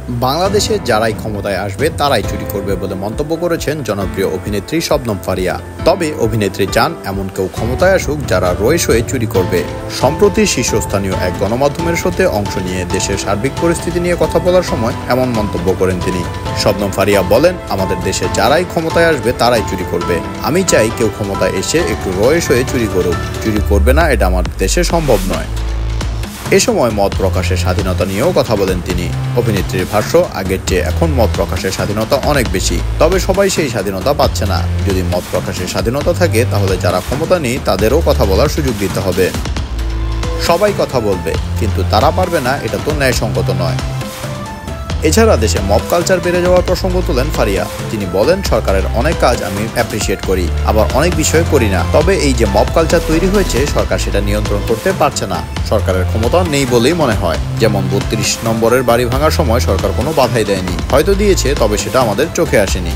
বাংলাদেশে যারাই ক্ষমতায় আসবে তারাই চুরি করবে বলে মন্তব্য করেছেন জনপ্রিয় অভিনেত্রী শবনম ফারিয়া। তবে অভিনেত্রী চান এমন কেউ ক্ষমতায় আসুক যারা রয়ে সয়ে চুরি করবে। সম্প্রতি শীর্ষস্থানীয় এক গণমাধ্যমের শোতে অংশ নিয়ে দেশের সার্বিক পরিস্থিতি নিয়ে কথা বলার সময় এমন মন্তব্য করেন তিনি। শবনম ফারিয়া বলেন, আমাদের দেশে যারাই ক্ষমতায় আসবে তারাই চুরি করবে। আমি চাই কেউ ক্ষমতায় এসে একটু রয়ে সয়ে চুরি করুক, চুরি করবে না এটা আমার দেশে সম্ভব নয়। এ সময় মত প্রকাশের স্বাধীনতা নিয়েও কথা বলেন তিনি। অভিনেত্রীর ভাষ্য, আগের চেয়ে এখন মত প্রকাশের স্বাধীনতা অনেক বেশি, তবে সবাই সেই স্বাধীনতা পাচ্ছে না। যদি মত প্রকাশের স্বাধীনতা থাকে তাহলে যারা ক্ষমতা নেই তাদেরও কথা বলার সুযোগ দিতে হবে। সবাই কথা বলবে, কিন্তু তারা পারবে না, এটা তো ন্যায়সঙ্গত নয়। এছাড়া দেশে মব কালচার বেড়ে যাওয়ার প্রসঙ্গ তোলেন ফারিয়া। তিনি বলেন, সরকারের অনেক কাজ আমি অ্যাপ্রিসিয়েট করি, আবার অনেক বিষয় করি না। তবে এই যে মব কালচার তৈরি হয়েছে, সরকার সেটা নিয়ন্ত্রণ করতে পারছে না। সরকারের ক্ষমতা নেই বলেই মনে হয়। যেমন 32 নম্বরের বাড়ি ভাঙার সময় সরকার কোনো বাধাই দেয়নি, হয়তো দিয়েছে, তবে সেটা আমাদের চোখে আসেনি।